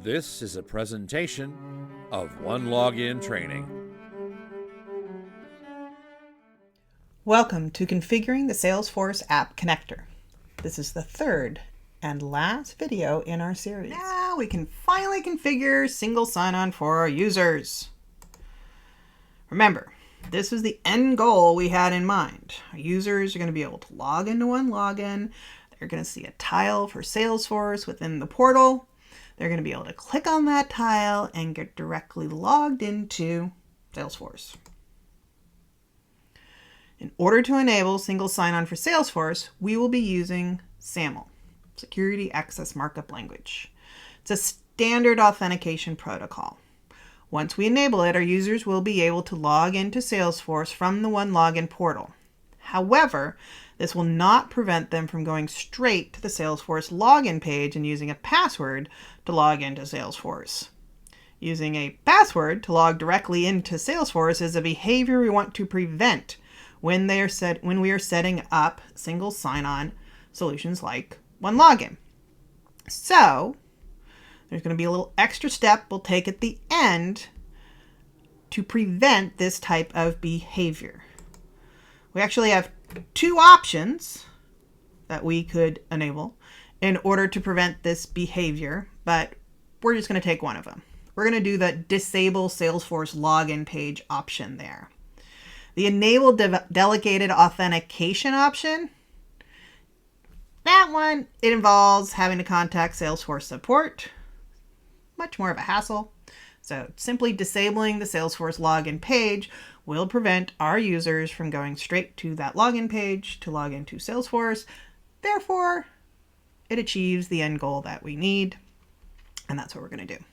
This is a presentation of OneLogin training. Welcome to Configuring the Salesforce App Connector. This is the third and last video in our series. Now we can finally configure single sign-on for our users. Remember, this was the end goal we had in mind. Our users are going to be able to log into OneLogin. They're going to see a tile for Salesforce within the portal. They're going to be able to click on that tile and get directly logged into Salesforce. In order to enable single sign-on for Salesforce, we will be using SAML, Security Access Markup Language. It's a standard authentication protocol. Once we enable it, our users will be able to log into Salesforce from the OneLogin portal. However, this will not prevent them from going straight to the Salesforce login page and using a password to log into Salesforce. Using a password to log directly into Salesforce is a behavior we want to prevent when we are setting up single sign-on solutions like OneLogin. So there's going to be a little extra step we'll take at the end to prevent this type of behavior. We actually have two options that we could enable in order to prevent this behavior, but we're just going to take one of them. We're going to do the disable Salesforce login page option there. The enable delegated authentication option, that one, it involves having to contact Salesforce support. Much more of a hassle. So simply disabling the Salesforce login page will prevent our users from going straight to that login page to log into Salesforce. Therefore, it achieves the end goal that we need, and that's what we're going to do.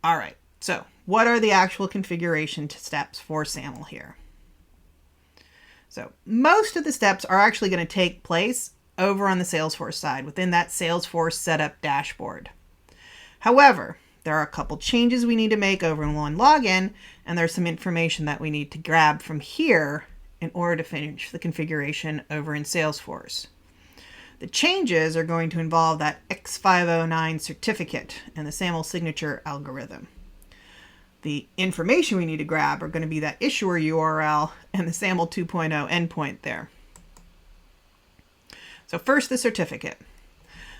All right, so what are the actual configuration steps for SAML here? So most of the steps are actually going to take place over on the Salesforce side within that Salesforce setup dashboard. However, there are a couple changes we need to make over in OneLogin, and there's some information that we need to grab from here in order to finish the configuration over in Salesforce. The changes are going to involve that X509 certificate and the SAML signature algorithm. The information we need to grab are going to be that issuer URL and the SAML 2.0 endpoint there. So first, the certificate.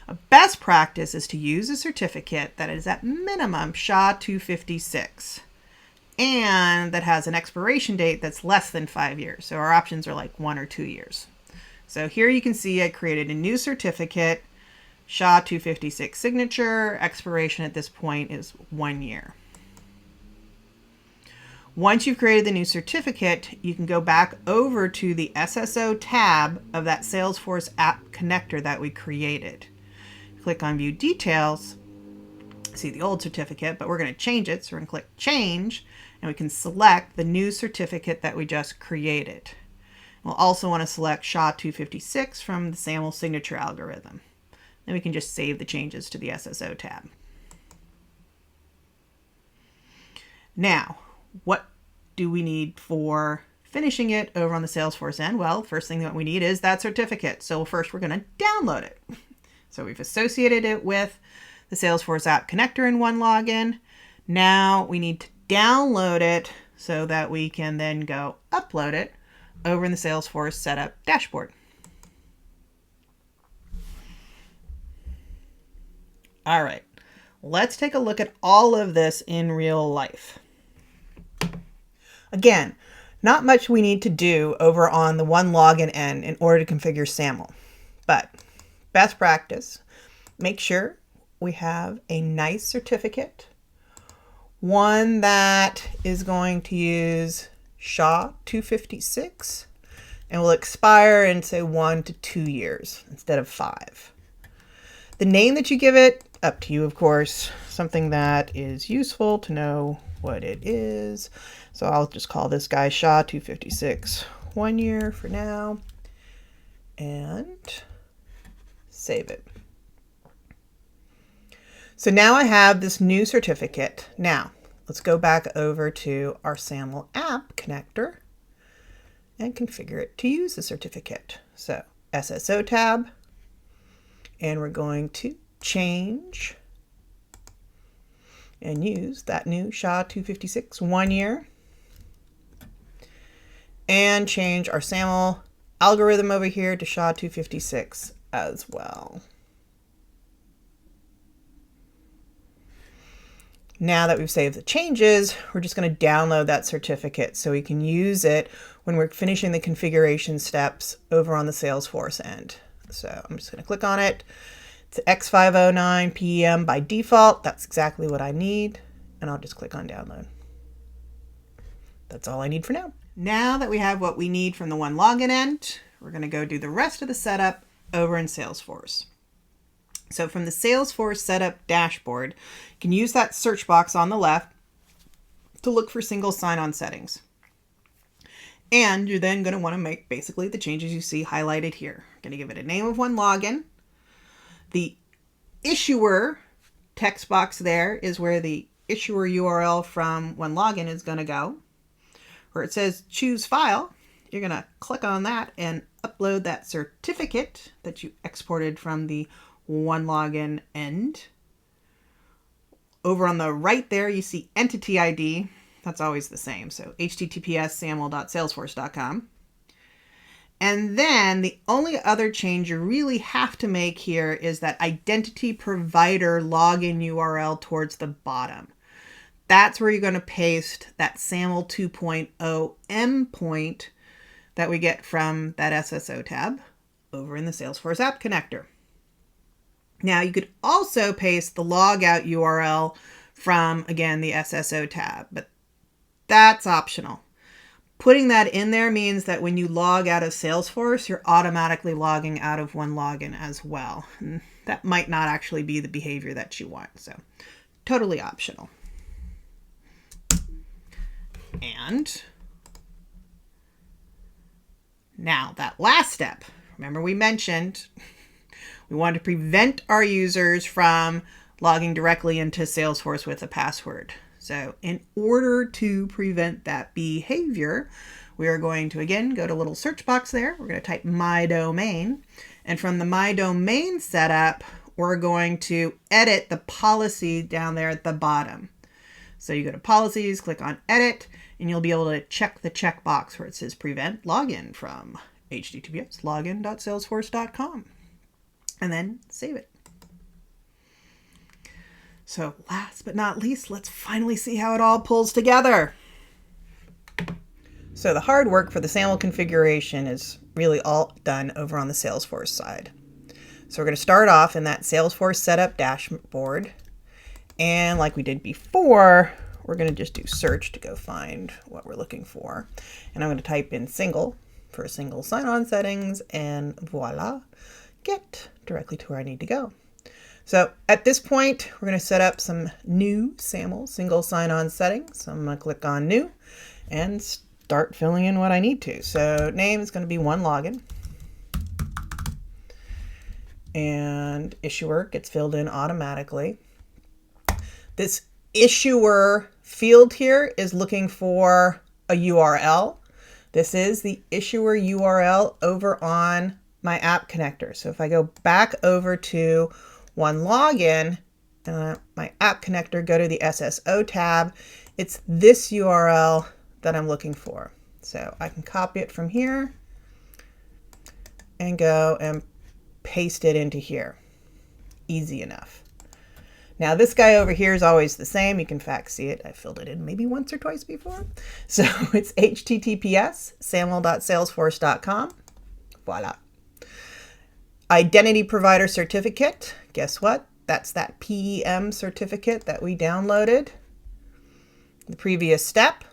A best practice is to use a certificate that is at minimum SHA-256 and that has an expiration date that's less than 5 years. So our options are like 1 or 2 years. So here you can see I created a new certificate, SHA-256 signature, expiration at this point is 1 year. Once you've created the new certificate, you can go back over to the SSO tab of that Salesforce app connector that we created. Click on View Details, see the old certificate, but we're going to change it. So we're going to click Change, and we can select the new certificate that we just created. We'll also want to select SHA-256 from the SAML signature algorithm. Then we can just save the changes to the SSO tab. Now, what do we need for finishing it over on the Salesforce end? Well, first thing that we need is that certificate. So first we're going to download it. So we've associated it with the Salesforce app connector in OneLogin. Now we need to download it so that we can then go upload it over in the Salesforce setup dashboard. All right, let's take a look at all of this in real life. Again, not much we need to do over on the OneLogin end in order to configure SAML, but best practice, make sure we have a nice certificate, one that is going to use SHA-256 and will expire in, say, 1 to 2 years instead of 5. The name that you give it, up to you, of course, something that is useful to know what it is. So I'll just call this guy SHA-256 1 year for now and save it. So now I have this new certificate. Now let's go back over to our SAML app connector and configure it to use the certificate. So SSO tab, and we're going to change and use that new SHA-256 1 year and change our SAML algorithm over here to SHA-256 as well. Now that we've saved the changes, we're just going to download that certificate so we can use it when we're finishing the configuration steps over on the Salesforce end. So I'm just going to click on it. It's X509 PM by default. That's exactly what I need. And I'll just click on download. That's all I need for now. Now that we have what we need from the OneLogin end, we're going to go do the rest of the setup over in Salesforce. So from the Salesforce setup dashboard, you can use that search box on the left to look for single sign-on settings. And you're then going to want to make basically the changes you see highlighted here. I'm going to give it a name of OneLogin. The issuer text box there is where the issuer URL from OneLogin is going to go. Where it says choose file, you're going to click on that and upload that certificate that you exported from the OneLogin end. Over on the right there, you see entity ID. That's always the same. So https://saml.salesforce.com. And then the only other change you really have to make here is that identity provider login URL towards the bottom. That's where you're going to paste that SAML 2.0 endpoint that we get from that SSO tab over in the Salesforce App Connector. Now you could also paste the logout URL from, again, the SSO tab, but that's optional. Putting that in there means that when you log out of Salesforce, you're automatically logging out of OneLogin as well. And that might not actually be the behavior that you want, so totally optional. And now that last step, remember we mentioned we want to prevent our users from logging directly into Salesforce with a password. So in order to prevent that behavior, we are going to, again, go to a little search box there. We're going to type my domain. And from the my domain setup, we're going to edit the policy down there at the bottom. So you go to policies, click on edit, and you'll be able to check the checkbox where it says prevent login from https://login.salesforce.com. And then save it. So last but not least, let's finally see how it all pulls together. So the hard work for the SAML configuration is really all done over on the Salesforce side. So we're going to start off in that Salesforce setup dashboard. And like we did before, we're going to just do search to go find what we're looking for. And I'm going to type in single for single sign-on settings, and voila, get directly to where I need to go. So at this point, we're going to set up some new SAML single sign-on settings. So I'm going to click on new and start filling in what I need to. So name is going to be OneLogin. And issuer gets filled in automatically. This issuer field here is looking for a URL. This is the issuer URL over on my app connector. So if I go back over to OneLogin, my app connector, go to the SSO tab, it's this URL that I'm looking for. So I can copy it from here and go and paste it into here. Easy enough. Now this guy over here is always the same. You can in fact see it. I filled it in maybe once or twice before. So it's https://saml.salesforce.com. Voila. Identity provider certificate. Guess what? That's that PEM certificate that we downloaded. The previous step.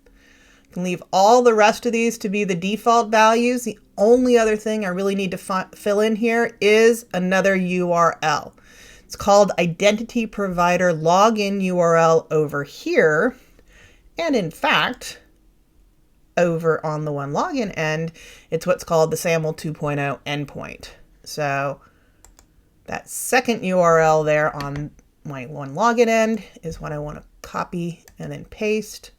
You can leave all the rest of these to be the default values. The only other thing I really need to fill in here is another URL. It's called identity provider login URL over here. And in fact, over on the OneLogin end, it's what's called the SAML 2.0 endpoint. So that second URL there on my OneLogin end is what I want to copy and then paste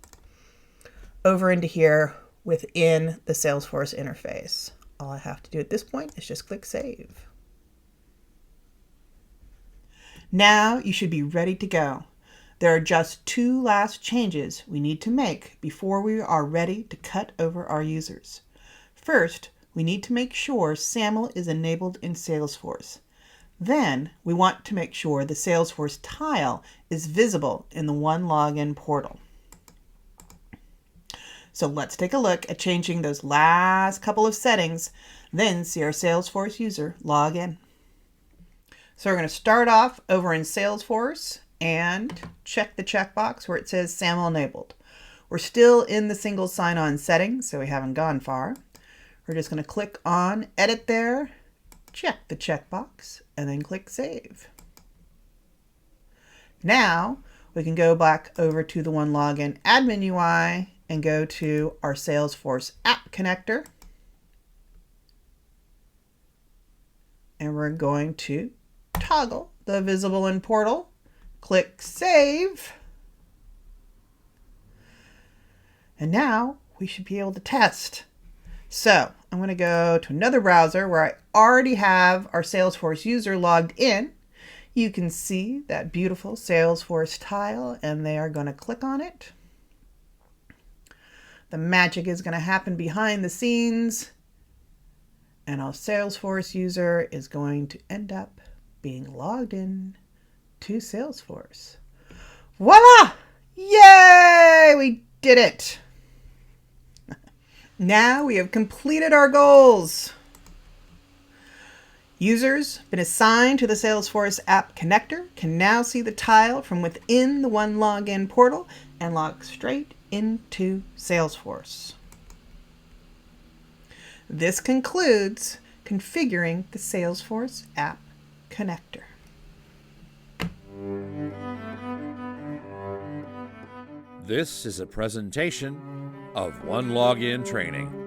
over into here within the Salesforce interface. All I have to do at this point is just click save. Now you should be ready to go. There are just two last changes we need to make before we are ready to cut over our users. First, we need to make sure SAML is enabled in Salesforce. Then, we want to make sure the Salesforce tile is visible in the OneLogin portal. So let's take a look at changing those last couple of settings, then see our Salesforce user log in. So we're going to start off over in Salesforce and check the checkbox where it says SAML enabled. We're still in the single sign-on settings, so we haven't gone far. We're just going to click on Edit there, check the checkbox, and then click Save. Now we can go back over to the OneLogin admin UI and go to our Salesforce app connector. And we're going to toggle the visible in portal, click Save. And now we should be able to test. So I'm going to go to another browser where I already have our Salesforce user logged in. You can see that beautiful Salesforce tile, and they are going to click on it. The magic is going to happen behind the scenes, and our Salesforce user is going to end up being logged in to Salesforce. Voila! Yay! We did it! Now we have completed our goals. Users been assigned to the Salesforce app connector can now see the tile from within the OneLogin portal and log straight into Salesforce. This concludes configuring the Salesforce app connector. This is a presentation of OneLogin training.